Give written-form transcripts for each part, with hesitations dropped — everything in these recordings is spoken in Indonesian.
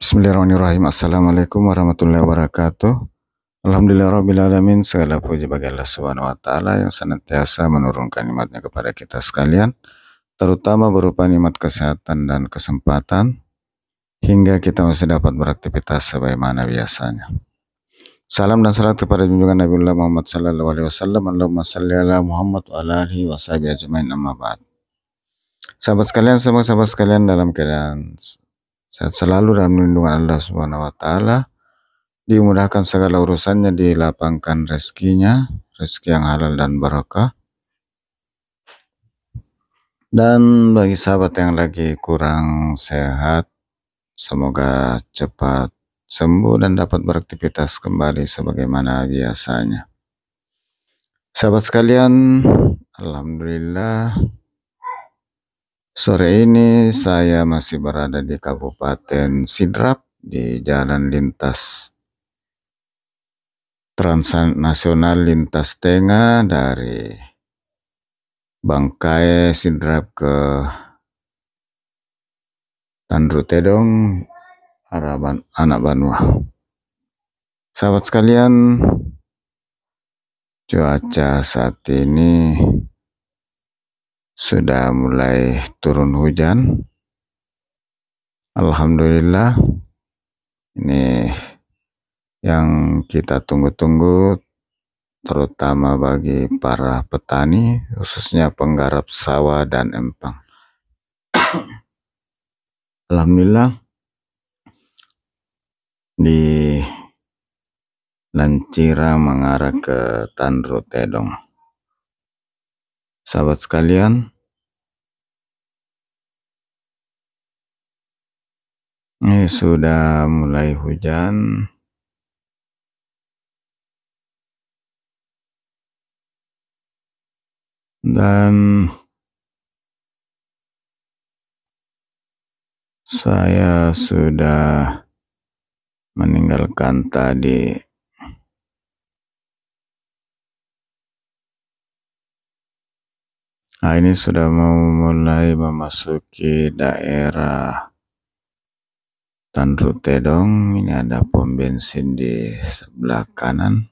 Bismillahirrahmanirrahim. Assalamualaikum warahmatullahi wabarakatuh. Alhamdulillahirrahmanirrahim. Segala puji bagi Allah Subhanahu wa Ta'ala yang senantiasa menurunkan nikmatnya kepada kita sekalian, terutama berupa nikmat kesehatan dan kesempatan, hingga kita masih dapat beraktivitas sebagaimana biasanya. Salam dan salam kepada junjungan Nabiullah Muhammad sallallahu alaihi wasallam. Allahumma shalli ala Muhammad wa ala alihi wa sahbihi ajmain, amma ba'd. Sahabat sekalian, semua sahabat sekalian dalam keadaan sehat selalu dalam lindungan Allah Subhanahu wa Ta'ala, dimudahkan segala urusannya, dilapangkan rezekinya, rezeki yang halal dan barokah. Dan bagi sahabat yang lagi kurang sehat, semoga cepat sembuh dan dapat beraktivitas kembali sebagaimana biasanya. Sahabat sekalian, alhamdulillah sore ini saya masih berada di Kabupaten Sidrap, di jalan lintas transnasional lintas tengah dari Bangkai Sidrap ke Tandrutedong, arah Anak Banua. Sahabat sekalian, cuaca saat ini sudah mulai turun hujan. Alhamdulillah, ini yang kita tunggu-tunggu, terutama bagi para petani, khususnya penggarap sawah dan empang. Alhamdulillah, di Lancira mengarah ke Tandrutedong. Sahabat sekalian, ini sudah mulai hujan. Dan saya sudah meninggalkan tadi ini sudah mau mulai memasuki daerah Tandrutedong. Ini ada pom bensin di sebelah kanan.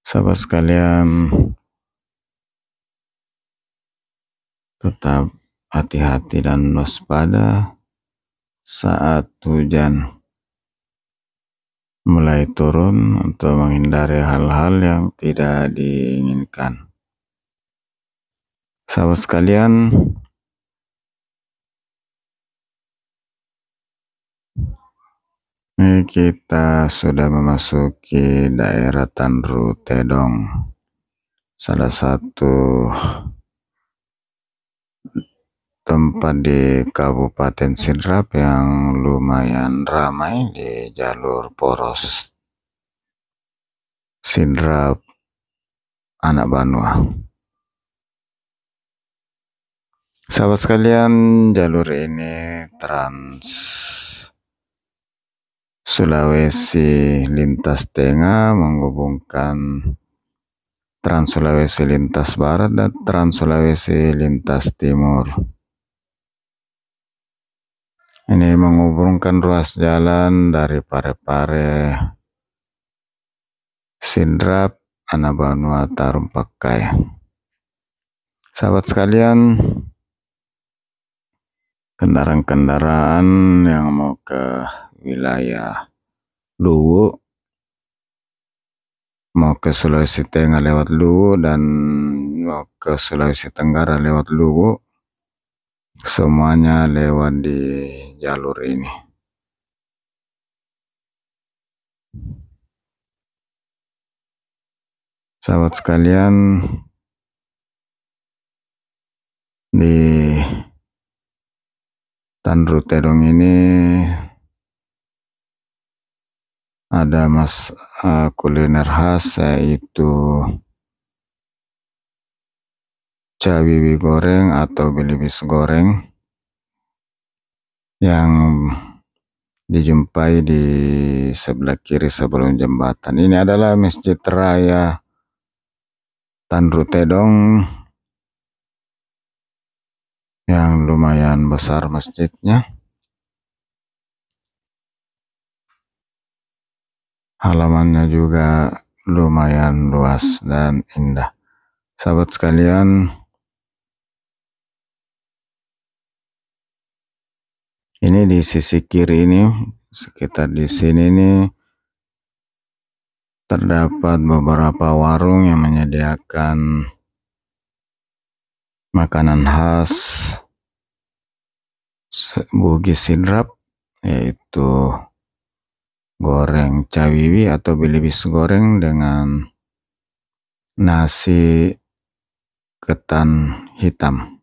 Sahabat sekalian, tetap hati-hati dan waspada saat hujan mulai turun untuk menghindari hal-hal yang tidak diinginkan. Sahabat sekalian, ini kita sudah memasuki daerah Tandrutedong, salah satu tempat di Kabupaten Sidrap yang lumayan ramai di jalur poros Sidrap Anak Banua. Sahabat sekalian, jalur ini Trans Sulawesi lintas tengah menghubungkan Trans Sulawesi lintas barat dan Trans Sulawesi lintas timur. Ini menghubungkan ruas jalan dari Parepare, Sidrap, Anak Banua, Tarumpakai. Sahabat sekalian, kendaraan-kendaraan yang mau ke wilayah Luwu, mau ke Sulawesi Tengah lewat Luwu dan mau ke Sulawesi Tenggara lewat Luwu, semuanya lewat di jalur ini. Sahabat sekalian, di Tandrutedong ini ada kuliner khas, yaitu cabibi goreng atau belibis goreng yang dijumpai di sebelah kiri sebelum jembatan. Ini adalah Masjid Raya Tandrutedong yang lumayan besar masjidnya. Halamannya juga lumayan luas dan indah. Sahabat sekalian, ini di sisi kiri ini, sekitar di sini nih, terdapat beberapa warung yang menyediakan makanan khas Bugis Sidrap, yaitu goreng cawiwi atau bilibis goreng dengan nasi ketan hitam.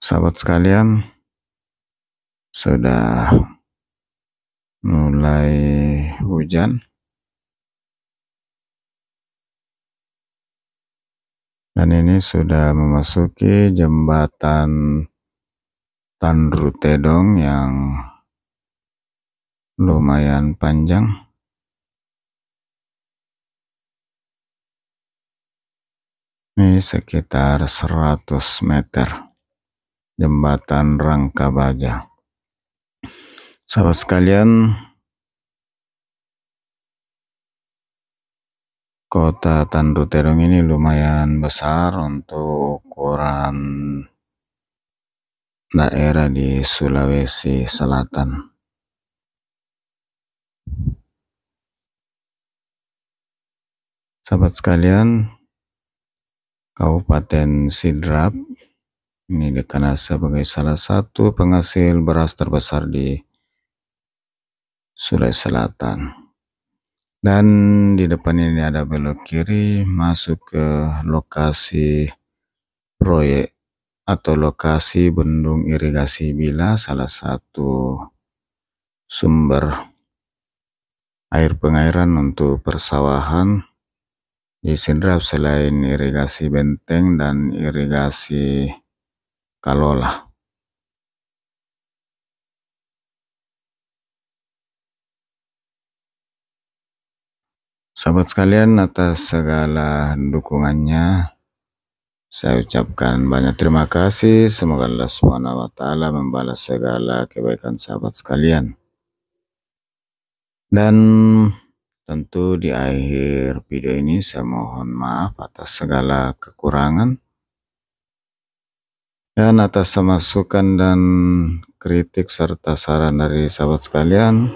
Sahabat sekalian, sudah mulai hujan dan ini sudah memasuki jembatan Tanru Tedong yang lumayan panjang. Ini sekitar 100 meter jembatan Rangka Baja. Sahabat sekalian, kota Tanru Tedong ini lumayan besar untuk ukuran daerah di Sulawesi Selatan. Sahabat sekalian, Kabupaten Sidrap ini dikenal sebagai salah satu penghasil beras terbesar di Sulawesi Selatan. Dan di depan ini ada belok kiri masuk ke lokasi proyek atau lokasi bendung irigasi Bila, salah satu sumber air pengairan untuk persawahan di Sidrap selain irigasi Benteng dan irigasi Kalola. Sahabat sekalian, atas segala dukungannya saya ucapkan banyak terima kasih. Semoga Allah SWT membalas segala kebaikan sahabat sekalian. Dan tentu di akhir video ini saya mohon maaf atas segala kekurangan dan atas masukan dan kritik serta saran dari sahabat sekalian.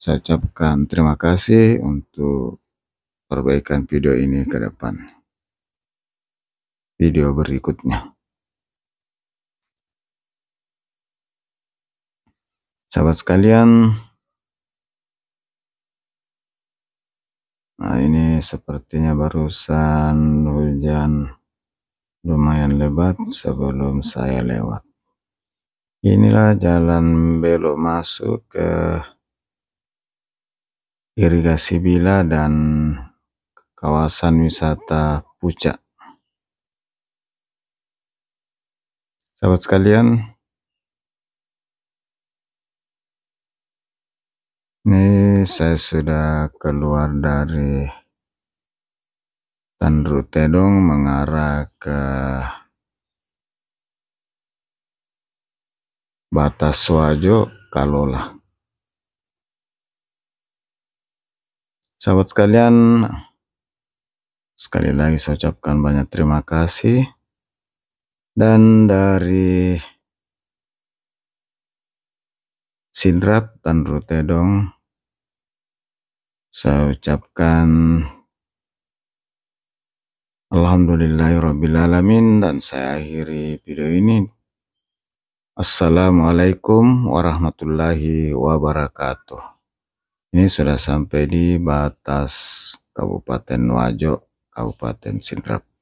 Saya ucapkan terima kasih untuk perbaikan video ini ke depan. Video berikutnya. Sahabat sekalian, nah ini sepertinya barusan hujan lumayan lebat sebelum saya lewat. Inilah jalan belok masuk ke irigasi Bila dan kawasan wisata Pucak. Sahabat sekalian, ini saya sudah keluar dari Tanru Tedong mengarah ke Batas Wajo, Kalola. Sahabat sekalian, sekali lagi saya ucapkan banyak terima kasih. Dan dari Sidrap Tanru Tedong saya ucapkan Alhamdulillahirrabbilalamin dan saya akhiri video ini. Assalamualaikum warahmatullahi wabarakatuh. Ini sudah sampai di batas Kabupaten Wajo, Kabupaten Sidrap.